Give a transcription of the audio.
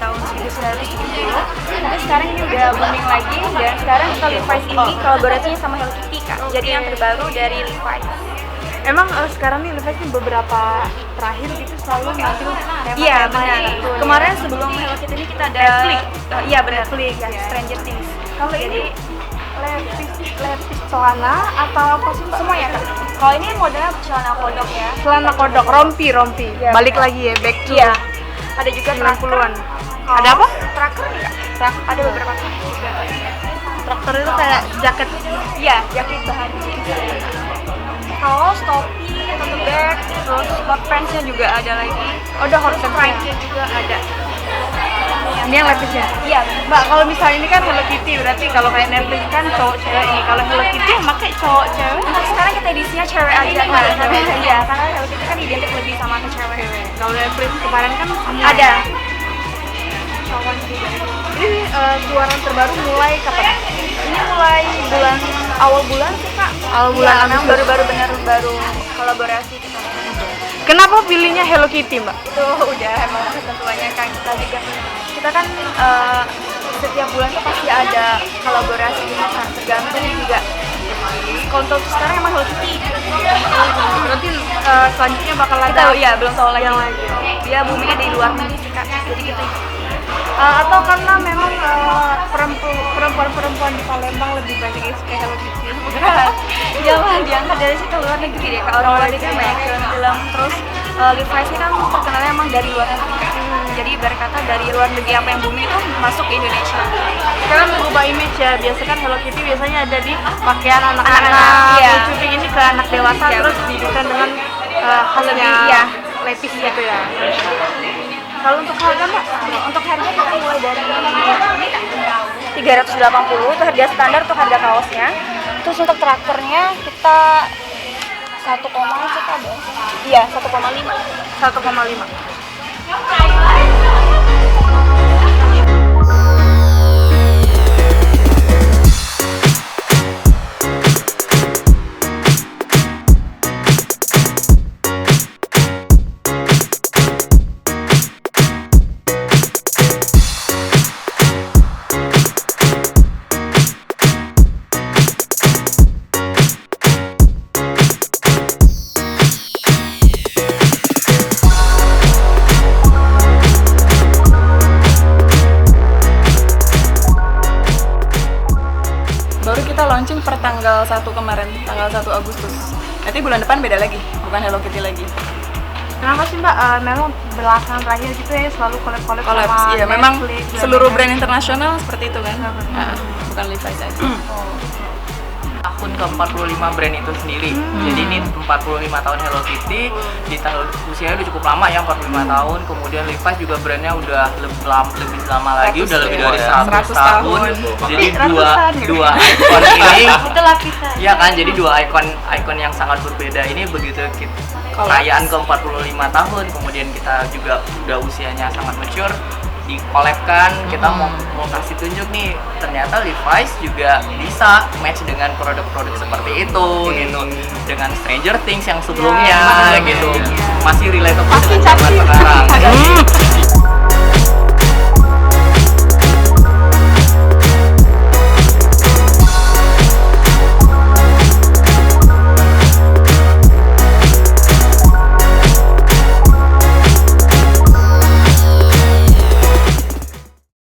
tahun 1970. Tapi sekarang ini udah booming lagi, dan sekarang kalau Levi's ini kolaborasinya sama Hello Kitty Kak. Jadi yang terbaru dari Levi's. Emang sekarang nih Levi's ini beberapa terakhir gitu selalu ngambil tema Iya tema benar. tertentu, ya. Kemarin sebelum Hello Kitty ini kita ada Netflix. Iya benar, ya, Stranger Things. Kalau Jadi levis celana atau kostum semuanya Kak. Kalau ini modelnya celana kodok ya. celana kodok, rompi. Iya, Balik benar. lagi ya, back to Iya. Ada juga 90-an. Kaos, Ada apa? Tracker enggak? Ada beberapa kaos juga. Traktor itu kayak jaket. Iya, jaket bahan jeans. Kaos, topi, tote bag, terus hot pants-nya juga ada lagi. Oh, udah hot Stripe-nya juga ada. Ini yang levisnya. Iya, Mbak, kalau misalnya ini kan Hello Kitty, berarti kalau kayak Netflix kan cowok cewek ini. Kalau Hello Kitty yang pakai cowok cewek. untuk sekarang kita edisinya cewek aja Nah, Kak. cewek. Iya, karena Hello Kitty kan identik lebih sama ke cewek. Kalau Netflix kemarin kan semua Ada. ya. Cowok juga. Ini keluaran terbaru mulai kapan? Ini mulai awal bulan sih Kak. Awal bulan Iya, memang Agustus. baru kolaborasi kita. Kenapa pilihnya Hello Kitty, Mbak? Itu udah emang ketentuannya kan kita kan setiap bulan tuh pasti ada kolaborasi kan, tergantung juga. Kalau untuk sekarang emang Hello Kitty. Berarti selanjutnya bakal Kita ada ya belum tahu lagi. yang lagi. Dia boomingnya di luar negeri sih Kak. Jadi kita Atau karena memang perempuan di Palembang lebih banyak yang suka Hello Kitty. jangan diangkat dari situ luar negeri deh. Kalau orang luar negeri banyak film terus Levi's ini kan terkenalnya emang dari luar negeri. Jadi berkata dari luar negeri apa yang booming itu masuk ke Indonesia. Sekarang berubah image ya. Biasa kan Hello Kitty biasanya ada di pakaian Anak-anak, anak-anak. iya. Syuting ini ke anak dewasa Iya, terus betul. didesain dengan khasnya Iya. levis gitu ya. Kalau untuk harga Mbak, untuk harga kita mulai dari 380 itu harga standar untuk harga kaosnya. Terus untuk traktornya kita 1, kita ada. Iya, 1,5. 1,5. Baru kita launching per tanggal 1 kemarin, tanggal 1 Agustus. Nanti bulan depan beda lagi, bukan Hello Kitty lagi. Kenapa sih Mbak? Memang belakangan terakhir gitu ya selalu collab Collabs, sama iya memang Netflix dan seluruh lain-lain. brand internasional seperti itu kan. Bukan Levi's aja. Tahun ke-45 brand itu sendiri. Jadi ini 45 tahun Hello Kitty, di tahun usianya udah cukup lama ya, 45 tahun. Kemudian Levi's juga brandnya udah lebih lama lagi, udah lebih dari 100 tahun. Jadi dua ikon ini Itu lapisan. ya kan, jadi dua ikon yang sangat berbeda ini begitu perayaan ke-45 tahun, kemudian kita juga udah usianya sangat mature, dikolabkan, kita mau kasih tunjuk nih, ternyata Levi's juga bisa match dengan produk-produk seperti itu gitu, dengan Stranger Things yang sebelumnya gitu, masih relatable dengan zaman sekarang.